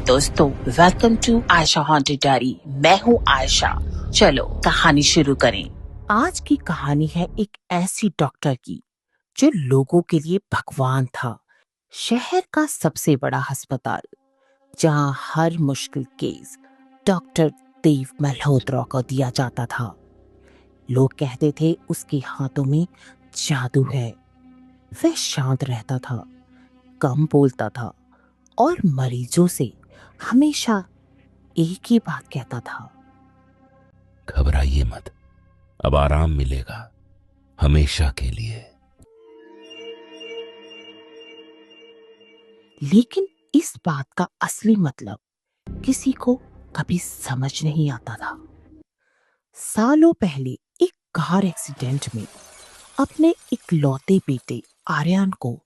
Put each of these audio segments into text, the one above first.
दोस्तों, welcome to Ayesha haunted diary. मैं हूँ आयशा। चलो कहानी शुरू करें। आज की कहानी है एक ऐसी डॉक्टर की जो लोगों के लिए भगवान था। शहर का सबसे बड़ा अस्पताल जहाँ हर मुश्किल केस डॉक्टर देव मल्होत्रा को दिया जाता था। लोग कहते थे उसके हाथों में जादू है। वह शांत रहता था, कम बोलता था और मरीजों से हमेशा एक ही बात कहता था, घबराइए मत, अब आराम मिलेगा हमेशा के लिए। लेकिन इस बात का असली मतलब किसी को कभी समझ नहीं आता था। सालों पहले एक कार एक्सीडेंट में अपने इकलौते बेटे आर्यन को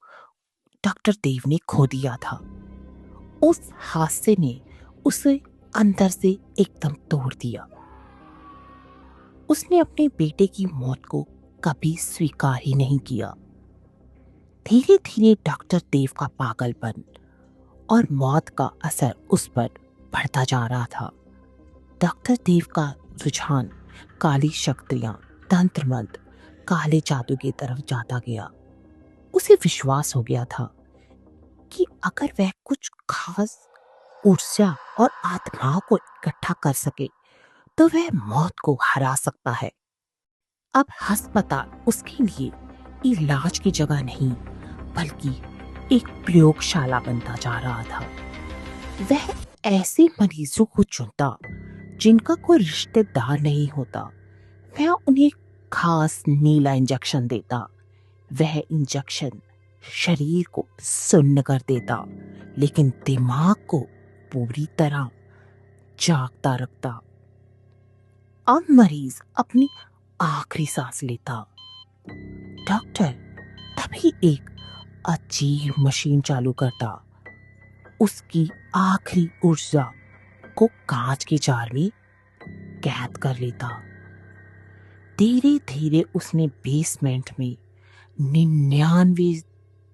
डॉक्टर देव ने खो दिया था। उस हादसे ने उसे अंदर से एकदम तोड़ दिया। उसने अपने बेटे की मौत को कभी स्वीकार ही नहीं किया। धीरे धीरे डॉक्टर देव का पागलपन और मौत का असर उस पर बढ़ता जा रहा था। डॉक्टर देव का रुझान काली शक्तियां, तंत्र मंत्र, काले जादू की तरफ जाता गया। उसे विश्वास हो गया था कि अगर वह कुछ खास ऊर्जा और आत्माओं को इकट्ठा कर सके तो वह मौत को हरा सकता है। अब अस्पताल उसके लिए इलाज की जगह नहीं बल्कि एक प्रयोगशाला बनता जा रहा था। वह ऐसे मरीजों को चुनता जिनका कोई रिश्तेदार नहीं होता। वह उन्हें खास नीला इंजेक्शन देता। वह इंजेक्शन शरीर को सुन्न कर देता लेकिन दिमाग को पूरी तरह जागता रखता। अब मरीज अपनी आखिरी सांस लेता। डॉक्टर तभी एक अजीब मशीन चालू करता। उसकी आखिरी ऊर्जा को कांच के जार में कैद कर लेता। धीरे धीरे उसने बेसमेंट में 99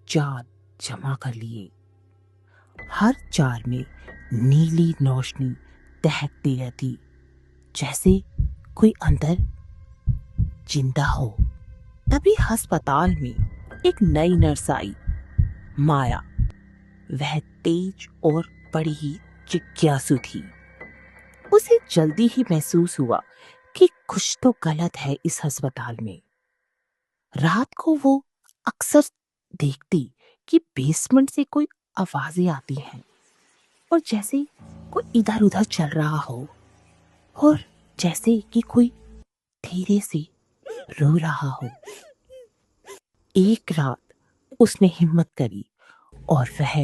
जार जमा कर लिए। हर जार में नीली रोशनी दहकती रहती, जैसे कोई अंदर जिंदा हो। तभी अस्पताल में एक नई नर्स आई, माया। वह तेज और बड़ी ही जिज्ञासु थी। उसे जल्दी ही महसूस हुआ कि कुछ तो गलत है इस अस्पताल में। रात को वो अक्सर देखती कि बेसमेंट से कोई आवाजें आती हैं और जैसे कोई इधर उधर चल रहा हो और जैसे कि कोई धीरे से रो रहा हो। एक रात उसने हिम्मत करी और वह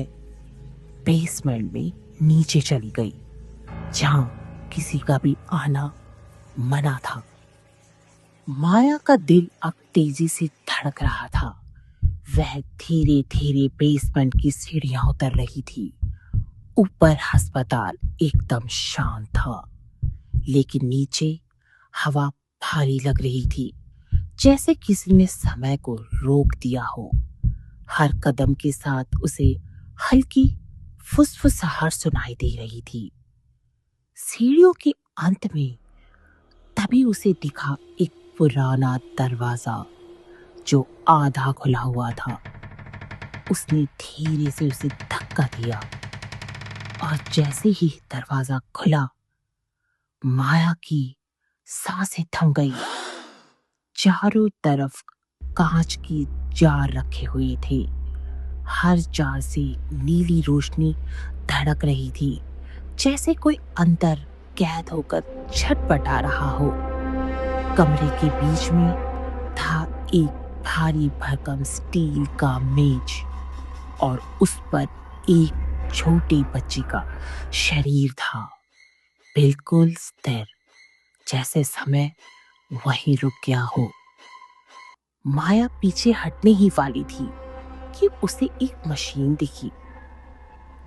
बेसमेंट में नीचे चली गई जहां किसी का भी आना मना था। माया का दिल अब तेजी से धड़क रहा था। वह धीरे धीरे बेसमेंट की सीढ़ियां उतर रही थी। ऊपर अस्पताल एकदम शांत था लेकिन नीचे हवा भारी लग रही थी, जैसे किसी ने समय को रोक दिया हो। हर कदम के साथ उसे हल्की फुसफुसाहट सुनाई दे रही थी। सीढ़ियों के अंत में तभी उसे दिखा एक पुराना दरवाजा जो आधा खुला हुआ था। उसने धीरे से उसे धक्का दिया और जैसे ही दरवाजा खुला, माया की सांसें थम गई। चारों तरफ कांच की जार रखे हुए थे। हर जार से नीली रोशनी धड़क रही थी, जैसे कोई अंदर कैद होकर छटपटा रहा हो। कमरे के बीच में था एक भारी भरकम स्टील का मेज और उस पर एक छोटी बच्ची का शरीर था, बिल्कुल स्थिर, जैसे समय वहीं रुक गया हो। माया पीछे हटने ही वाली थी कि उसे एक मशीन दिखी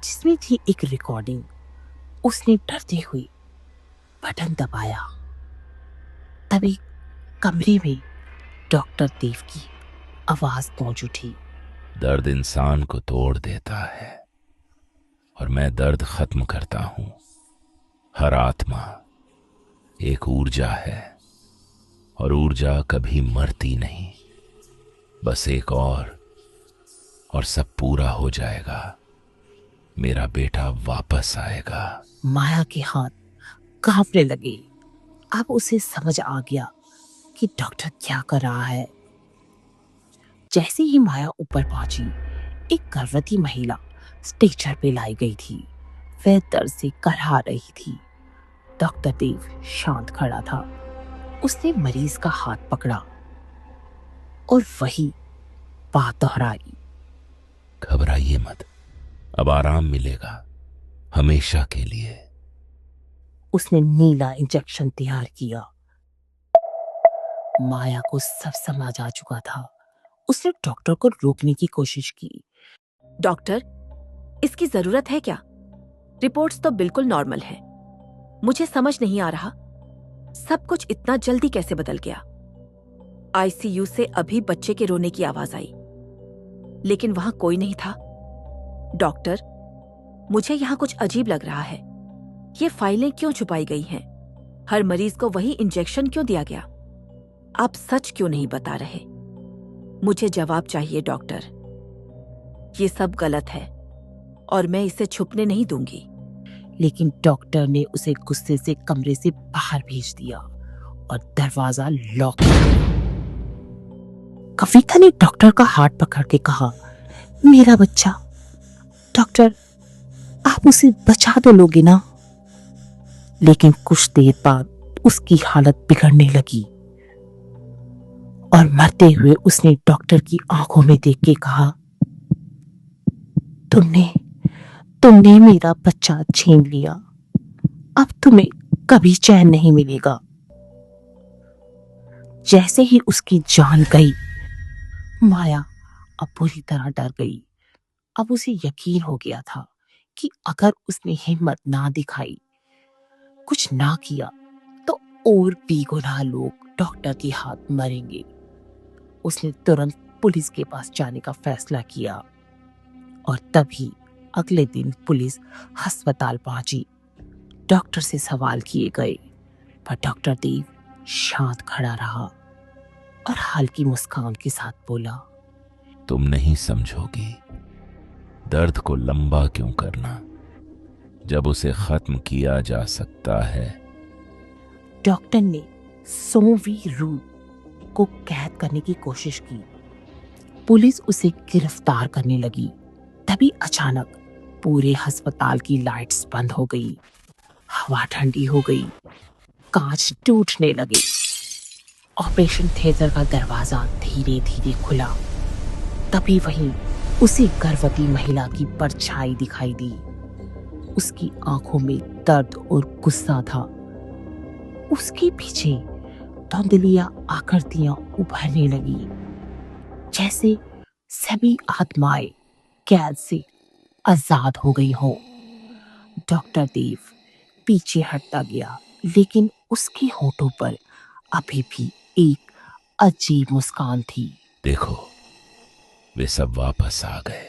जिसमें थी एक रिकॉर्डिंग। उसने डरते हुए बटन दबाया। तभी कमरे में डॉक्टर देव की आवाज पहुंच उठी। दर्द इंसान को तोड़ देता है और मैं दर्द खत्म करता हूं। हर आत्मा एक ऊर्जा है और ऊर्जा कभी मरती नहीं। बस एक और सब पूरा हो जाएगा। मेरा बेटा वापस आएगा। माया के हाथ कांपने लगे। अब उसे समझ आ गया कि डॉक्टर क्या कर रहा है। जैसे ही माया ऊपर पहुंची, एक गर्भवती महिला स्ट्रेचर पे लाई गई थी। वह दर्द से करहा रही थी। डॉक्टर देव शांत खड़ा था। उसने मरीज का हाथ पकड़ा और वही बात दोहराई। घबराइए मत, अब आराम मिलेगा, हमेशा के लिए। उसने नीला इंजेक्शन तैयार किया। माया को सब समझ आ चुका था। उसने डॉक्टर को रोकने की कोशिश की। डॉक्टर, इसकी जरूरत है क्या? रिपोर्ट्स तो बिल्कुल नॉर्मल है। मुझे समझ नहीं आ रहा सब कुछ इतना जल्दी कैसे बदल गया। आईसीयू से अभी बच्चे के रोने की आवाज आई, लेकिन वहां कोई नहीं था। डॉक्टर, मुझे यहां कुछ अजीब लग रहा है। ये फाइलें क्यों छुपाई गई हैं? हर मरीज को वही इंजेक्शन क्यों दिया गया? आप सच क्यों नहीं बता रहे? मुझे जवाब चाहिए डॉक्टर। ये सब गलत है और मैं इसे छुपने नहीं दूंगी। लेकिन डॉक्टर ने उसे गुस्से से कमरे से बाहर भेज दिया और दरवाजा लॉक कर दिया। कविता ने डॉक्टर का हाथ पकड़ के कहा, मेरा बच्चा। डॉक्टर, आप उसे बचा तो लोगे ना? लेकिन कुछ देर बाद उसकी हालत बिगड़ने लगी और मरते हुए उसने डॉक्टर की आंखों में देख के कहा, तुमने मेरा बच्चा छीन लिया। अब तुम्हें कभी चैन नहीं मिलेगा। जैसे ही उसकी जान गई, माया अब पूरी तरह डर गई। अब उसे यकीन हो गया था कि अगर उसने हिम्मत ना दिखाई, कुछ ना किया, तो और बेगुनाह लोग डॉक्टर के हाथ मरेंगे। उसने तुरंत पुलिस के पास जाने का फैसला किया और तभी अगले दिन पुलिस अस्पताल पहुंची। डॉक्टर से सवाल किए गए, पर डॉक्टर देव शांत खड़ा रहा और हल्की मुस्कान के साथ बोला, तुम नहीं समझोगी। दर्द को लंबा क्यों करना जब उसे खत्म किया जा सकता है। डॉक्टर ने 100वीं रूल को कैद करने की कोशिश की। पुलिस उसे गिरफ्तार करने लगी। तभी अचानक पूरे अस्पताल की लाइट्स बंद हो गई। हवा ठंडी हो गई। कांच टूटने लगे। ऑपरेशन थिएटर का दरवाजा धीरे धीरे खुला। तभी वहीं उसी गर्भवती महिला की परछाई दिखाई दी। उसकी आंखों में दर्द और गुस्सा था। उसके पीछे धुंधलिया आकृतियां उभरने लगी, जैसे सभी आत्माएं कैद से आजाद हो गई हो। डॉक्टर देव पीछे हटता गया, लेकिन उसके होठों पर अभी भी एक अजीब मुस्कान थी। देखो, वे सब वापस आ गए।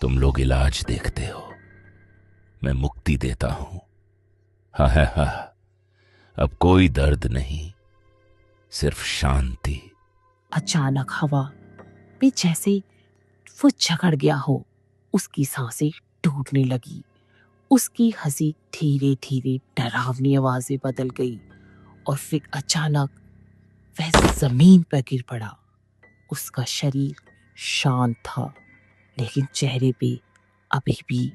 तुम लोग इलाज देखते हो, मैं मुक्ति देता हूं। हा, अब कोई दर्द नहीं, सिर्फ शांति। अचानक हवा में जैसे वो जकड़ गया हो, उसकी सांसें टूटने लगी। उसकी हंसी धीरे धीरे डरावनी आवाज में बदल गई और फिर अचानक वह जमीन पर गिर पड़ा। उसका शरीर शांत था, लेकिन चेहरे पे अभी भी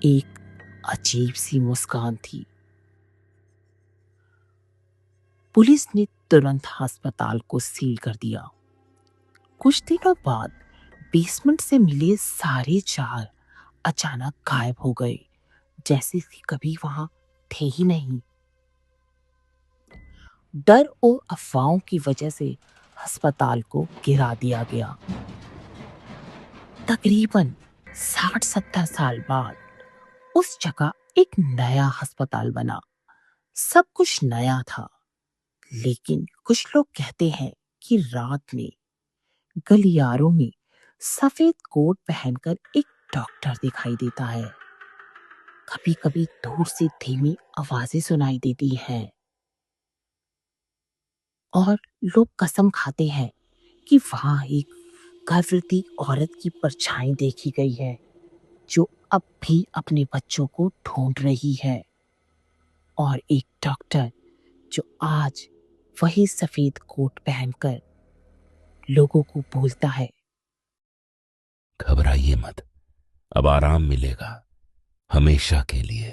एक अजीब सी मुस्कान थी। पुलिस ने तुरंत अस्पताल को सील कर दिया। कुछ दिनों बाद बेसमेंट से मिले सारे जार अचानक गायब हो गए, जैसे कि कभी वहां थे ही नहीं। डर और अफवाहों की वजह से अस्पताल को गिरा दिया गया। तकरीबन 60-70 साल बाद उस जगह एक नया अस्पताल बना। सब कुछ नया था, लेकिन कुछ लोग कहते हैं कि रात में गलियारों में सफेद कोट पहनकर एक डॉक्टर दिखाई देता है। कभी कभी दूर से धीमी आवाजें सुनाई देती हैं और लोग कसम खाते हैं कि वहां एक गर्भवती औरत की परछाई देखी गई है जो अब भी अपने बच्चों को ढूंढ रही है। और एक डॉक्टर जो आज वही सफेद कोट पहनकर लोगों को बोलता है, घबराइए मत, अब आराम मिलेगा हमेशा के लिए।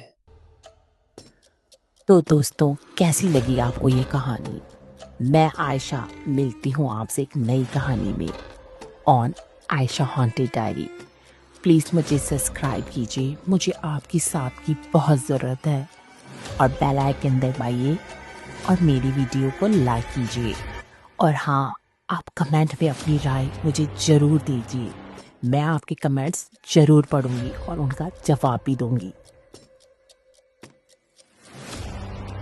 तो दोस्तों, कैसी लगी आपको ये कहानी? मैं आयशा मिलती हूँ आपसे एक नई कहानी में on Ayesha haunted diary. Please मुझे सब्सक्राइब कीजिए, मुझे आपकी साथ की बहुत ज़रूरत है। और बेल आइकन दबाइए और मेरी वीडियो को लाइक कीजिए। और हाँ, आप कमेंट में अपनी राय मुझे ज़रूर दीजिए। मैं आपके कमेंट्स ज़रूर पढ़ूंगी और उनका जवाब भी दूंगी।